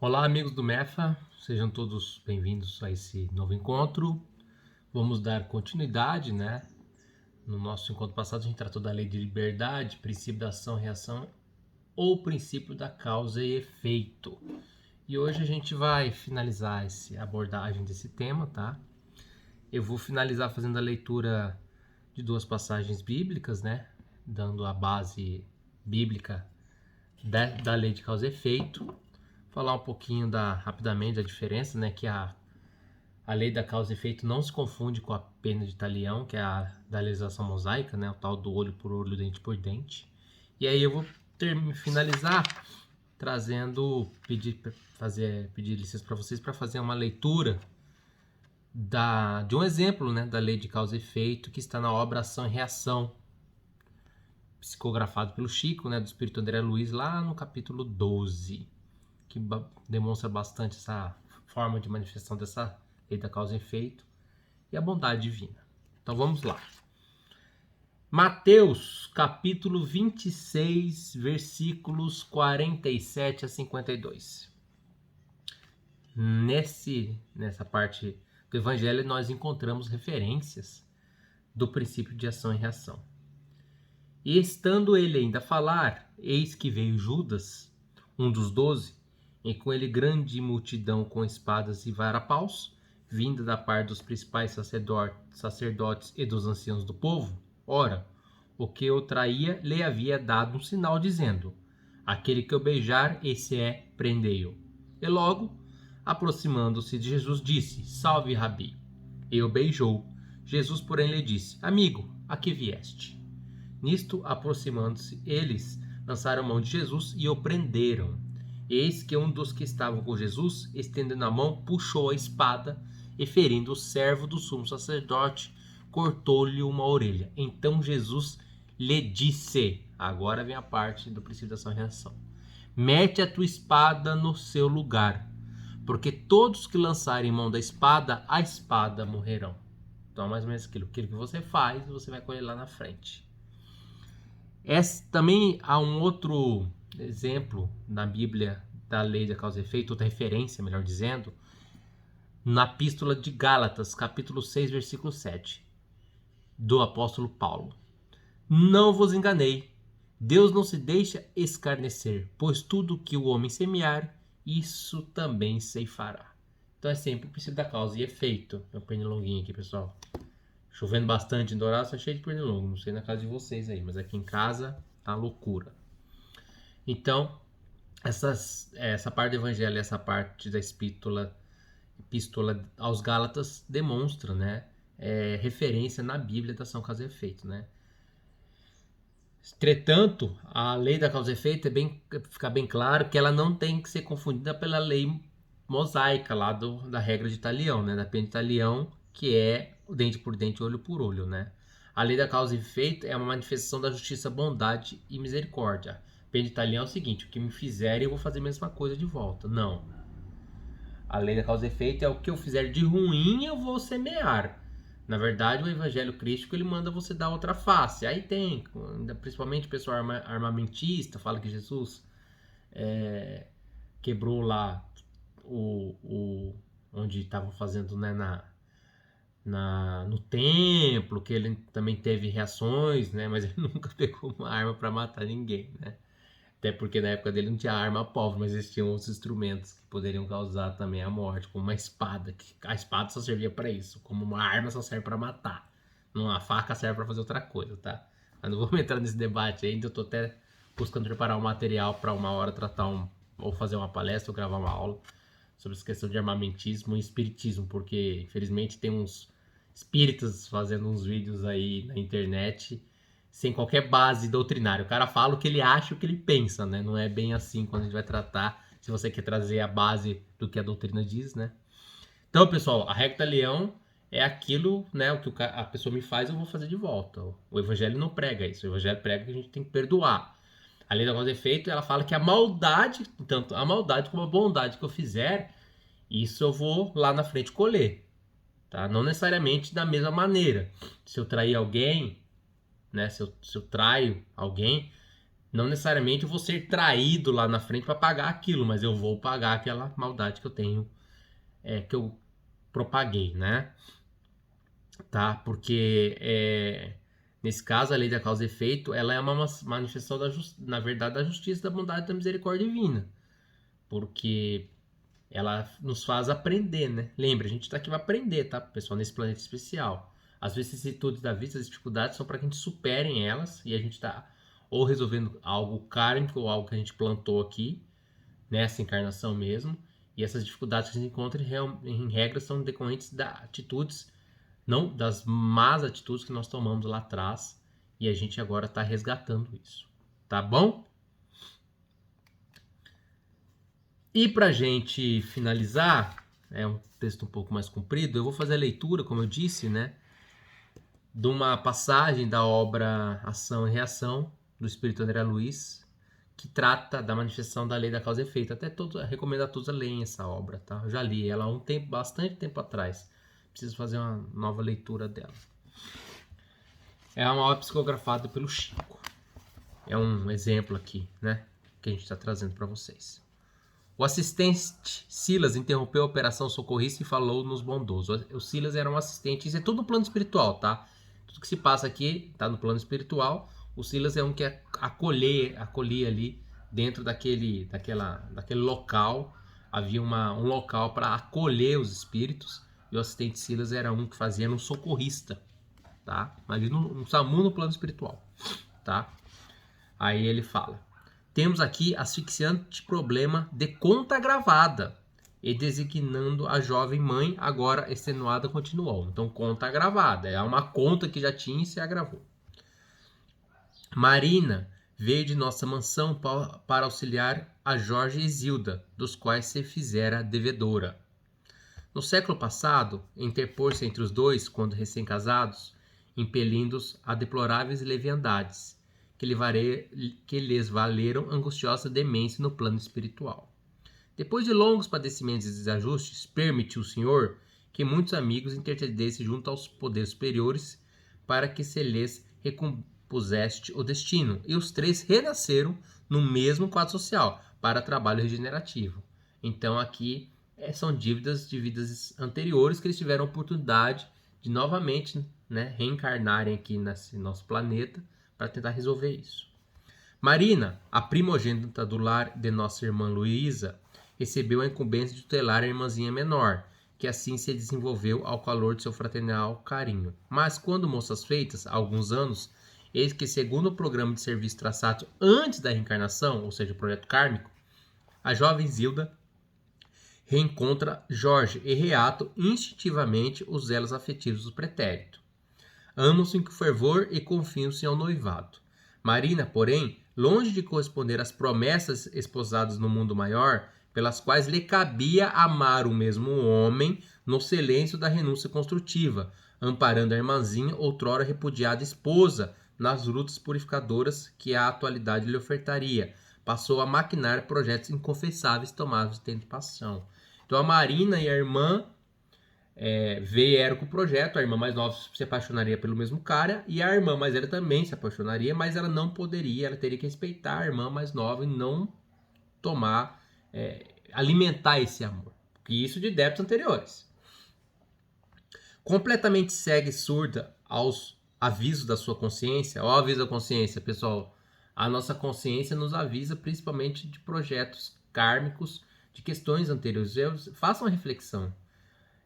Olá, amigos do MEFA, sejam todos bem-vindos a esse novo encontro. Vamos dar continuidade, No nosso encontro passado a gente tratou da lei de liberdade, princípio da ação-reação ou princípio da causa e efeito. E hoje a gente vai finalizar a abordagem desse tema, tá? Eu vou finalizar fazendo a leitura de duas passagens bíblicas, Dando a base bíblica da lei de causa e efeito. Falar um pouquinho rapidamente da diferença, Que a lei da causa e efeito não se confunde com a pena de talião, que é a da legislação mosaica, O tal do olho por olho, dente por dente. E aí eu vou finalizar trazendo, pedir licença para vocês para fazer uma leitura de um exemplo, da lei de causa e efeito que está na obra Ação e Reação, psicografado pelo Chico, do Espírito André Luiz, lá no capítulo 12, que demonstra bastante essa forma de manifestação dessa lei da causa e efeito e a bondade divina. Então vamos lá. Mateus, capítulo 26, versículos 47 a 52. Nessa parte do Evangelho nós encontramos referências do princípio de ação e reação. E estando ele ainda a falar, eis que veio Judas, um dos 12, e com ele grande multidão com espadas e varapaus, vinda da parte dos principais sacerdotes e dos anciãos do povo. Ora, o que o traía lhe havia dado um sinal, dizendo: aquele que o beijar, esse é, prendei-o. E logo, aproximando-se de Jesus, disse: salve, Rabi. E o beijou. Jesus, porém, lhe disse: amigo, a que vieste? Nisto, aproximando-se, eles lançaram mão de Jesus e o prenderam. Eis que um dos que estavam com Jesus, estendendo a mão, puxou a espada e, ferindo o servo do sumo sacerdote, cortou-lhe uma orelha. Então Jesus lhe disse, agora vem a parte do princípio da ação e reação: mete a tua espada no seu lugar, porque todos que lançarem mão da espada, a espada morrerão. Então, mais ou menos aquilo que você faz, você vai colher lá na frente. Também há um outro exemplo na Bíblia da lei da causa e efeito, outra referência, melhor dizendo, na Epístola de Gálatas, capítulo 6, versículo 7, do apóstolo Paulo. Não vos enganei, Deus não se deixa escarnecer, pois tudo que o homem semear, isso também ceifará. Então é sempre o princípio da causa e efeito. É um pernilonguinho aqui, pessoal. Chovendo bastante em Dourados, tá cheio de pernilongo. Não sei na casa de vocês aí, mas aqui em casa tá loucura. Então, essa parte do evangelho e essa parte da epístola aos Gálatas demonstra, referência na Bíblia da ação, causa e efeito, Entretanto, a lei da causa e efeito fica bem claro que ela não tem que ser confundida pela lei mosaica lá da regra de talião, da pena de talião, que é o dente por dente, olho por olho, A lei da causa e efeito é uma manifestação da justiça, bondade e misericórdia. A pena de talião é o seguinte: o que me fizerem eu vou fazer a mesma coisa de volta. Não. A lei da causa e efeito é o que eu fizer de ruim eu vou semear. Na verdade, o evangelho crístico ele manda você dar outra face. Aí tem, principalmente o pessoal armamentista, fala que Jesus quebrou lá onde estavam fazendo, no templo, que ele também teve reações, mas ele nunca pegou uma arma para matar ninguém, Até porque na época dele não tinha arma à pólvora, mas existiam outros instrumentos que poderiam causar também a morte, como uma espada, que a espada só servia para isso, como uma arma só serve para matar. A faca serve para fazer outra coisa, tá? Mas não vamos entrar nesse debate ainda, eu tô até buscando preparar um material para uma hora tratar ou fazer uma palestra ou gravar uma aula sobre essa questão de armamentismo e espiritismo, porque infelizmente tem uns espíritas fazendo uns vídeos aí na internet sem qualquer base doutrinária. O cara fala o que ele acha, o que ele pensa, Não é bem assim quando a gente vai tratar, se você quer trazer a base do que a doutrina diz, Então, pessoal, a regra leão é aquilo, o que a pessoa me faz, eu vou fazer de volta. O evangelho não prega isso. O evangelho prega que a gente tem que perdoar. A lei da causa e efeito, ela fala que a maldade, tanto a maldade como a bondade que eu fizer, isso eu vou lá na frente colher, tá? Não necessariamente da mesma maneira. Se eu trair alguém, se eu traio alguém, Não necessariamente eu vou ser traído lá na frente para pagar aquilo, mas eu vou pagar aquela maldade que eu tenho, que eu propaguei, né? Tá? Porque nesse caso a lei da causa e efeito, ela é uma manifestação na verdade da justiça, da bondade e da misericórdia divina, porque ela nos faz aprender, né? Lembra, a gente tá aqui para aprender, tá, pessoal, nesse planeta especial. As vicissitudes da vida, as dificuldades são para que a gente superem elas e a gente tá ou resolvendo algo kármico ou algo que a gente plantou aqui nessa encarnação mesmo. E essas dificuldades que a gente encontra em regra são decorrentes das atitudes, não das más atitudes que nós tomamos lá atrás, e a gente agora está resgatando isso. Tá bom? E para a gente finalizar, é um texto um pouco mais comprido, eu vou fazer a leitura, como eu disse, né, de uma passagem da obra Ação e Reação, do Espírito André Luiz, que trata da manifestação da lei da causa e efeito. Até recomendo a todos a lerem essa obra, tá? Eu já li ela há bastante tempo atrás. Preciso fazer uma nova leitura dela. É uma obra psicografada pelo Chico. É um exemplo aqui, né? Que a gente está trazendo para vocês. O assistente Silas interrompeu a operação socorrista e falou nos bondosos. O Silas era um assistente. Isso é tudo no plano espiritual, tá? Tudo que se passa aqui está no plano espiritual. O Silas é um que acolhia ali dentro daquele local. Havia um local para acolher os espíritos. E o assistente Silas era um que fazia um socorrista, tá? Imagina um SAMU no plano espiritual, tá? Aí ele fala: temos aqui asfixiante problema de conta gravada. E designando a jovem mãe, agora extenuada, continuou. Então, conta gravada. É uma conta que já tinha e se agravou. Marina veio de nossa mansão para auxiliar a Jorge e Zilda, dos quais se fizera devedora. No século passado, interpôs-se entre os dois, quando recém-casados, impelindo-os a deploráveis leviandades, que lhes valeram angustiosa demência no plano espiritual. Depois de longos padecimentos e desajustes, permitiu o Senhor que muitos amigos intercedessem junto aos poderes superiores para que se lhes recompuseste o destino, e os três renasceram no mesmo quadro social, para trabalho regenerativo. Então aqui são dívidas de vidas anteriores que eles tiveram a oportunidade de novamente, né, reencarnarem aqui nesse nosso planeta para tentar resolver isso. Marina, a primogênita do lar de nossa irmã Luísa, recebeu a incumbência de tutelar a irmãzinha menor, que assim se desenvolveu ao calor de seu fraternal carinho. Mas quando moças feitas, há alguns anos, eis que, segundo o programa de serviço traçado antes da reencarnação, ou seja, o projeto kármico, a jovem Zilda reencontra Jorge e reatam instintivamente os elos afetivos do pretérito. Amam-se com fervor e confiam-se ao noivado. Marina, porém, longe de corresponder às promessas esposadas no mundo maior, pelas quais lhe cabia amar o mesmo homem no silêncio da renúncia construtiva, amparando a irmãzinha, outrora repudiada esposa, nas lutas purificadoras que a atualidade lhe ofertaria, passou a maquinar projetos inconfessáveis tomados de tentação. Então a Marina e a irmã vieram com o projeto. A irmã mais nova se apaixonaria pelo mesmo cara e a irmã mais velha também se apaixonaria, mas ela não poderia, ela teria que respeitar a irmã mais nova e não alimentar esse amor, e isso de débitos anteriores. Completamente cega e surda aos avisos da sua consciência. Ó, aviso da consciência, pessoal. A nossa consciência nos avisa principalmente de projetos kármicos, de questões anteriores. Façam uma reflexão.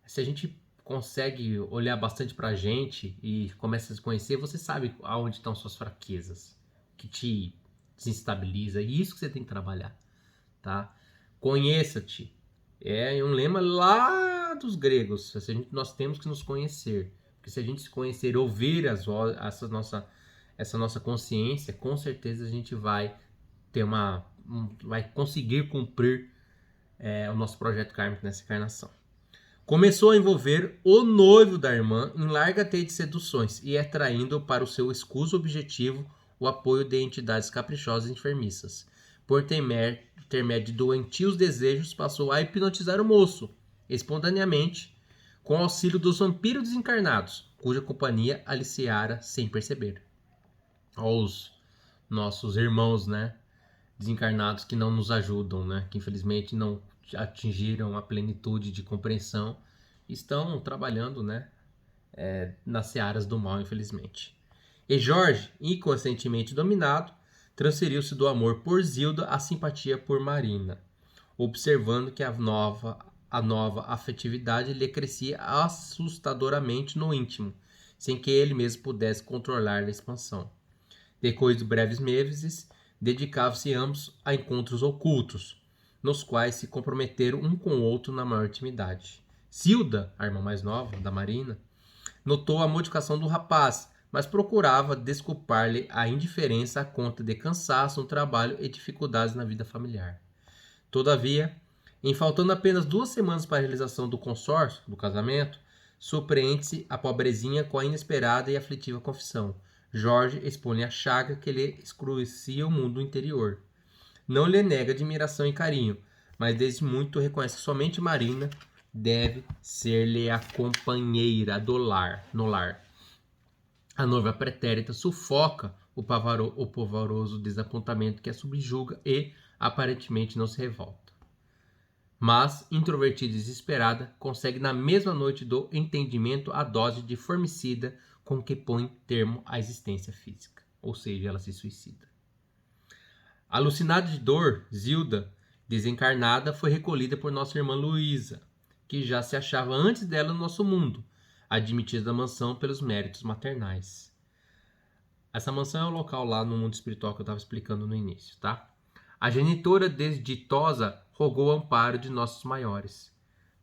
Se a gente consegue olhar bastante pra gente e começa a se conhecer, você sabe aonde estão suas fraquezas, que te desestabiliza. E isso que você tem que trabalhar, tá? Conheça-te. É um lema lá dos gregos. Nós temos que nos conhecer. Porque se a gente se conhecer, ouvir essa nossa consciência, com certeza a gente vai ter vai conseguir cumprir o nosso projeto kármico nessa encarnação. Começou a envolver o noivo da irmã em larga teia de seduções e atraindo para o seu escuso objetivo o apoio de entidades caprichosas e enfermiças. Por intermédio de doentios desejos, passou a hipnotizar o moço, espontaneamente, com auxílio dos vampiros desencarnados, cuja companhia aliciara sem perceber. Os nossos irmãos, né, desencarnados que não nos ajudam, né, que infelizmente não atingiram a plenitude de compreensão, estão trabalhando, né, nas searas do mal, infelizmente. E Jorge, inconscientemente dominado, transferiu-se do amor por Zilda à simpatia por Marina, observando que a nova afetividade lhe crescia assustadoramente no íntimo, sem que ele mesmo pudesse controlar a expansão. Depois de breves meses, dedicavam-se ambos a encontros ocultos, nos quais se comprometeram um com o outro na maior intimidade. Zilda, a irmã mais nova da Marina, notou a modificação do rapaz, mas procurava desculpar-lhe a indiferença à conta de cansaço no trabalho e dificuldades na vida familiar. Todavia, em faltando apenas 2 semanas para a realização do consórcio, do casamento, surpreende-se a pobrezinha com a inesperada e aflitiva confissão. Jorge expõe a chaga que lhe escruecia o mundo interior. Não lhe nega admiração e carinho, mas desde muito reconhece que somente Marina deve ser-lhe a companheira no lar. A noiva pretérita sufoca o pavoroso desapontamento que a subjuga e, aparentemente, não se revolta. Mas, introvertida e desesperada, consegue na mesma noite do entendimento a dose de formicida com que põe termo à existência física. Ou seja, ela se suicida. Alucinada de dor, Zilda, desencarnada, foi recolhida por nossa irmã Luísa, que já se achava antes dela no nosso mundo, admitida da mansão pelos méritos maternais. Essa mansão é o local lá no mundo espiritual que eu estava explicando no início, tá? A genitora desditosa rogou o amparo de nossos maiores.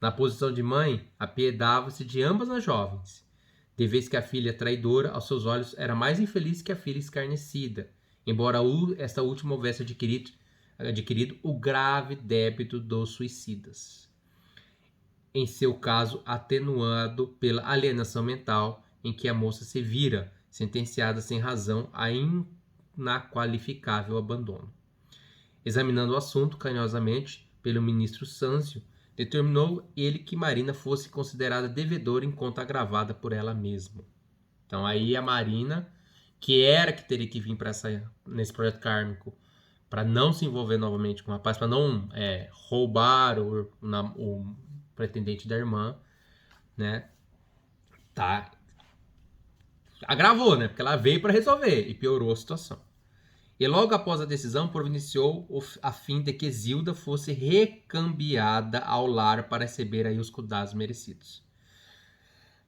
Na posição de mãe, apiedava-se de ambas as jovens, de vez que a filha traidora, aos seus olhos, era mais infeliz que a filha escarnecida, embora esta última houvesse adquirido o grave débito dos suicidas. Em seu caso, atenuado pela alienação mental em que a moça se vira, sentenciada sem razão a inaqualificável abandono. Examinando o assunto carinhosamente pelo ministro Sâncio, determinou ele que Marina fosse considerada devedora enquanto agravada por ela mesma. Então aí a Marina, que teria que vir nesse projeto kármico para não se envolver novamente com o rapaz, para não roubar o pretendente da irmã, né? Tá. Agravou, né? Porque ela veio para resolver e piorou a situação. E logo após a decisão, providenciou a fim de que Zilda fosse recambiada ao lar para receber aí os cuidados merecidos.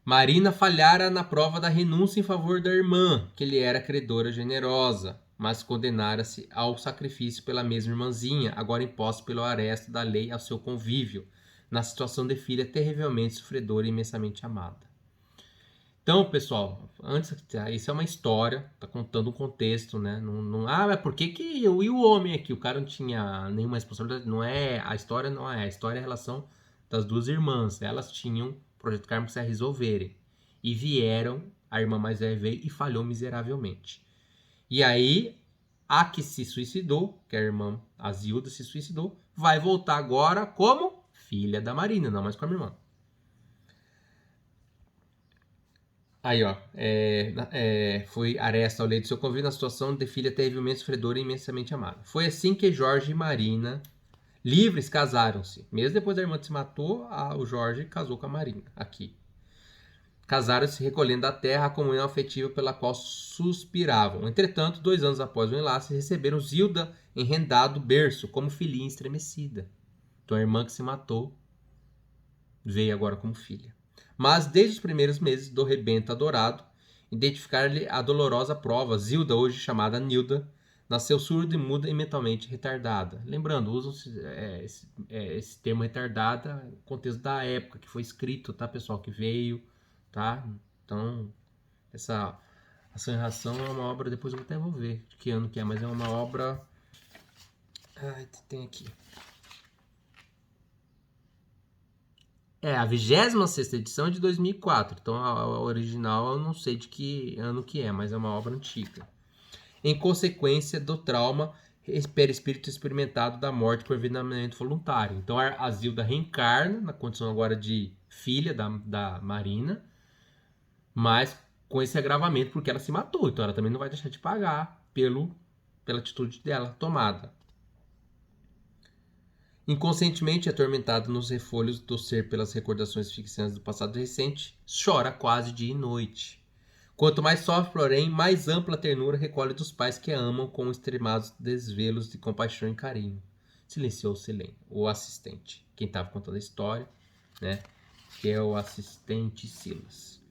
Marina falhara na prova da renúncia em favor da irmã, que lhe era credora generosa, mas condenara-se ao sacrifício pela mesma irmãzinha, agora imposto pelo aresto da lei ao seu convívio, na situação de filha terrivelmente sofredora e imensamente amada. Então, pessoal, isso é uma história, tá contando um contexto, né? Mas por que e o homem aqui? O cara não tinha nenhuma responsabilidade? Não é, a história não é. A história é a relação das duas irmãs. Elas tinham projeto kármico se resolverem. E vieram, a irmã mais velha veio e falhou miseravelmente. E aí, a que se suicidou, que é a irmã, a Zilda se suicidou, vai voltar agora como filha da Marina, não mais como irmã. Aí, ó, foi aresta ao leito do seu convívio na situação de filha terrivelmente sofredora e imensamente amada. Foi assim que Jorge e Marina, livres, casaram-se. Mesmo depois da irmã se matou, o Jorge casou com a Marina, aqui. Casaram-se recolhendo da terra a comunhão afetiva pela qual suspiravam. Entretanto, 2 anos após o enlace, receberam Zilda em rendado berço, como filhinha estremecida. Então a irmã que se matou veio agora como filha. Mas desde os primeiros meses do rebento adorado, identificar-lhe a dolorosa prova, Zilda, hoje chamada Nilda, nasceu surda e muda e mentalmente retardada. Lembrando, usam-se esse termo retardada no contexto da época que foi escrito, tá, pessoal, que veio, tá? Então, essa Ação e Reação é uma obra, depois eu até vou ver de que ano que é, mas é uma obra... tem aqui. A 26ª edição é de 2004. Então a original eu não sei de que ano que é, mas é uma obra antiga. Em consequência do trauma perispírito experimentado da morte por envenenamento voluntário. Então a Zilda reencarna na condição agora de filha da Marina, mas com esse agravamento porque ela se matou. Então ela também não vai deixar de pagar pelo pela atitude dela tomada. Inconscientemente atormentado nos refolhos do ser pelas recordações ficcionais do passado recente, chora quase dia e noite. Quanto mais sofre, porém, mais ampla ternura recolhe dos pais que a amam com extremados desvelos de compaixão e carinho. Silenciou o assistente, quem estava contando a história, né? Que é o assistente Silas.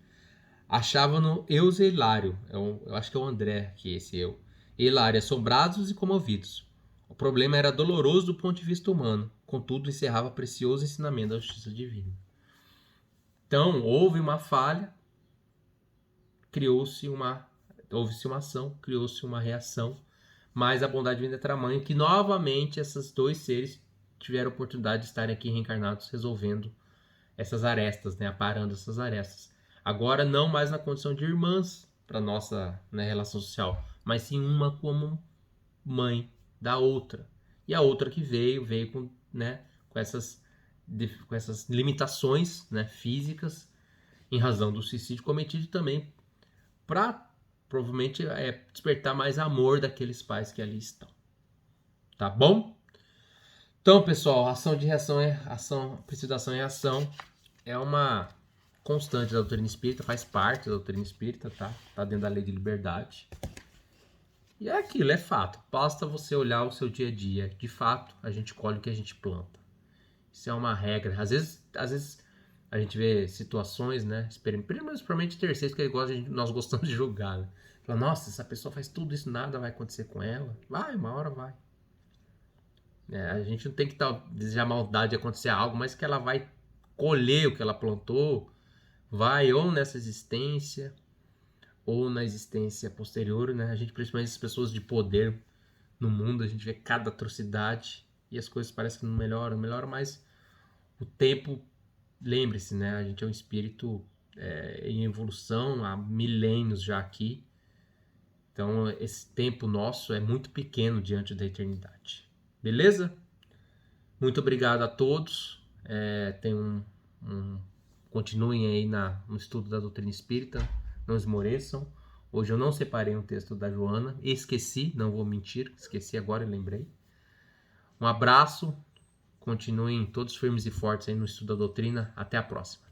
Achavam-no Eusa e Hilário, eu acho que é o André, que esse eu, e Hilário assombrados e comovidos. O problema era doloroso do ponto de vista humano, contudo encerrava precioso ensinamento da justiça divina. Então, houve uma falha, houve-se uma ação, criou-se uma reação, mas a bondade divina é tamanho que novamente esses dois seres tiveram a oportunidade de estarem aqui reencarnados resolvendo essas arestas, né, aparando essas arestas. Agora não mais na condição de irmãs para nossa, né, relação social, mas sim uma como mãe da outra. E a outra que veio com, né, com essas limitações, né, físicas em razão do suicídio cometido também para provavelmente despertar mais amor daqueles pais que ali estão. Tá bom? Então, pessoal, ação de reação é ação, princípio da ação e reação é uma constante da doutrina espírita, faz parte da doutrina espírita, tá? Tá dentro da lei de liberdade. E é aquilo, é fato. Basta você olhar o seu dia a dia. De fato, a gente colhe o que a gente planta. Isso é uma regra. Às vezes a gente vê situações, né? Principalmente terceiros, que nós gostamos de julgar. Né? Fala, nossa, essa pessoa faz tudo isso, nada vai acontecer com ela. Vai, uma hora vai. A gente não tem que desejar maldade de acontecer algo, mas que ela vai colher o que ela plantou, vai ou nessa existência ou na existência posterior, né? A gente, principalmente as pessoas de poder no mundo, a gente vê cada atrocidade e as coisas parecem que não melhoram, mas o tempo, lembre-se, né? A gente é um espírito em evolução há milênios já aqui, então esse tempo nosso é muito pequeno diante da eternidade. Beleza? Muito obrigado a todos. Continuem aí no estudo da doutrina espírita. Não esmoreçam. Hoje eu não separei um texto da Joana. Esqueci, não vou mentir. Esqueci agora e lembrei. Um abraço. Continuem todos firmes e fortes aí no estudo da doutrina. Até a próxima.